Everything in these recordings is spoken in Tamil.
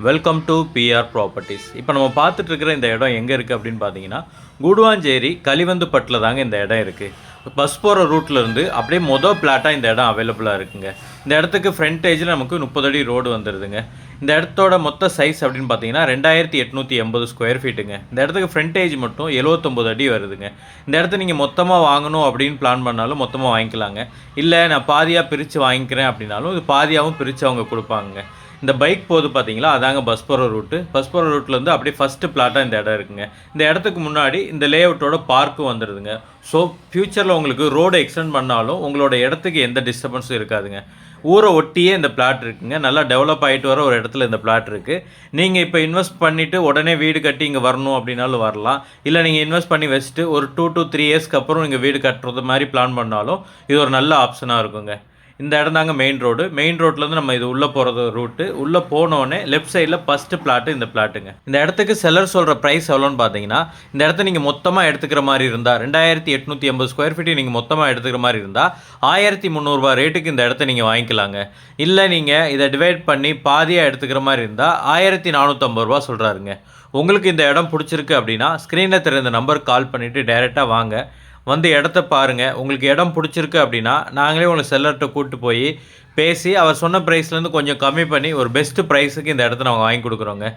Welcome to PR properties. இப்போ நம்ம பார்த்துட்டு இருக்கிற இந்த இடம் எங்கே இருக்குது அப்படின்னு பார்த்தீங்கன்னா, கூடுவாஞ்சேரி கலிவந்துப்பட்டில் தாங்க இந்த இடம் இருக்குது. பஸ் போகிற ரூட்லேருந்து அப்படியே மொதல் பிளாட்டாக இந்த இடம் அவைலபிளாக இருக்குங்க. இந்த இடத்துக்கு ஃப்ரண்டேஜில் நமக்கு 30 அடி ரோடு வந்துடுதுங்க. இந்த இடத்தோட மொத்த சைஸ் அப்படின்னு பார்த்தீங்கன்னா 2880 ஸ்கொயர் ஃபீட்டுங்க. இந்த இடத்துக்கு ஃப்ரண்டேஜ் மட்டும் 79 அடி வருதுங்க. இந்த இடத்த நீங்கள் மொத்தமாக வாங்கணும் அப்படின்னு பிளான் பண்ணாலும் மொத்தமாக வாங்கிக்கலாங்க. இல்லை நான் பாதியாக பிரித்து வாங்கிக்கிறேன் அப்படின்னாலும் இது பாதியாகவும் பிரித்து அவங்க கொடுப்பாங்க. இந்த பைக் போது பார்த்தீங்களா, அதாங்க பஸ் போகிற ரூட்டு. பஸ் போகிற ரூட்லேருந்து அப்படியே ஃபஸ்ட்டு பிளாட்டாக இந்த இடம் இருக்குங்க. இந்த இடத்துக்கு முன்னாடி இந்த லேஅவுட்டோட பார்க்கும் வந்துடுதுங்க. ஸோ ஃப்யூச்சரில் உங்களுக்கு ரோடு எக்ஸ்டெண்ட் பண்ணாலும் உங்களோட இடத்துக்கு எந்த டிஸ்டர்பன்ஸும் இருக்காதுங்க. ஊரை ஒட்டியே இந்த பிளாட் இருக்குங்க. நல்லா டெவலப் ஆகிட்டு வர ஒரு இடத்துல இந்த பிளாட் இருக்குது. நீங்கள் இப்போ இன்வெஸ்ட் பண்ணிவிட்டு உடனே வீடு கட்டி இங்கே வரணும் அப்படின்னாலும் வரலாம். இல்லை நீங்கள் இன்வெஸ்ட் பண்ணி வச்சுட்டு ஒரு 2 to 3 இயர்ஸ்க்கு அப்புறம் நீங்கள் வீடு கட்டுறது மாதிரி பிளான் பண்ணாலும் இது ஒரு நல்ல ஆப்ஷனாக இருக்குங்க. இந்த இடம் தாங்க மெயின் ரோடு. மெயின் ரோட்லேருந்து நம்ம இது உள்ளே போகிறது ரூட்டு. உள்ளே போனோடனே லெஃப்ட் சைடில் ஃபஸ்ட்டு பிளாட்டு இந்த பிளாட்டுங்க. இந்த இடத்துக்கு செல்லர் சொல்கிற ப்ரைஸ் எவ்வளோன்னு பார்த்தீங்கன்னா, இந்த இடத்த நீங்கள் மொத்தமாக எடுத்துக்கிற மாதிரி இருந்தால் 2880 ஸ்கொயர் ஃபீட்டு நீங்கள் மொத்தமாக எடுத்துக்கிற மாதிரி இருந்தால் 1300 ரேட்டுக்கு இந்த இடத்த நீங்கள் வாங்கிக்கலாங்க. இல்லை நீங்கள் இதை டிவைட் பண்ணி பாதியாக எடுத்துக்கிற மாதிரி இருந்தால் 1450 சொல்கிறாருங்க. உங்களுக்கு இந்த இடம் பிடிச்சிருக்கு அப்படின்னா ஸ்க்ரீனில் தெரிந்த நம்பருக்கு கால் பண்ணிவிட்டு டைரெக்டாக வாங்க. வந்து இடத்த பாருங்கள். உங்களுக்கு இடம் பிடிச்சிருக்கு அப்படின்னா நாங்களே உங்களை செல்லர்கிட்ட கூப்பிட்டு போய் பேசி அவர் சொன்ன ப்ரைஸ்லேருந்து கொஞ்சம் கம்மி பண்ணி ஒரு பெஸ்ட்டு ப்ரைஸுக்கு இந்த இடத்த நாங்கள் வாங்கி கொடுக்குறோங்க.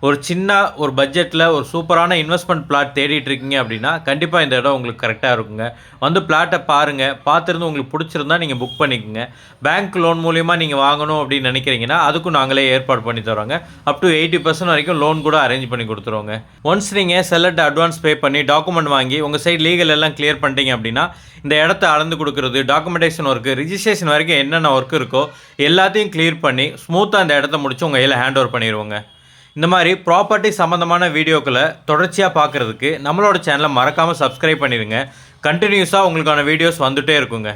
ஒரு பட்ஜெட்டில் ஒரு சூப்பரான இன்வெஸ்ட்மெண்ட் பிளாட் தேடிட்டு இருக்கீங்க அப்படின்னா கண்டிப்பாக இந்த இடம் உங்களுக்கு கரெக்டாக இருக்குங்க. வந்து பிளாட்டை பாருங்கள். பார்த்துருந்து உங்களுக்கு பிடிச்சிருந்தா நீங்கள் புக் பண்ணிக்கோங்க. பேங்க் லோன் மூலிமா நீங்கள் வாங்கணும் அப்படின்னு நினைக்கிறீங்கன்னா அதுக்கும் நாங்களே ஏற்பாடு பண்ணி தரோங்க. அப் டு 80% வரைக்கும் லோன் கூட அரேஞ்ச் பண்ணி கொடுத்துருவோங்க. ஒன்ஸ் நீங்கள் செல்லர்ட்ட அட்வான்ஸ் பே பண்ணி டாக்குமெண்ட் வாங்கி உங்கள் சைடு லீகல் எல்லாம் கிளியர் பண்ணிட்டீங்க அப்படின்னா இந்த இடத்த அளந்து கொடுக்குறது, டாக்குமெண்டேஷன் ஒர்க்கு, ரிஜிஸ்ட்ரேஷன் வரைக்கும் என்னென்ன ஒர்க் இருக்கோ எல்லாத்தையும் கிளியர் பண்ணி ஸ்மூத்தாக இந்த இடத்த முடிச்சு உங்கள் கையில் ஹேண்ட் ஓவர் பண்ணிடுவோங்க. இந்த மாதிரி ப்ராப்பர்ட்டி சம்மந்தமான வீடியோக்களை தொடர்ச்சியாக பார்க்குறதுக்கு நம்மளோட சேனலை மறக்காமல் சப்ஸ்கிரைப் பண்ணிடுங்க. கண்டினியூஸாக உங்களுக்கான வீடியோஸ் வந்துகிட்டே இருக்குங்க.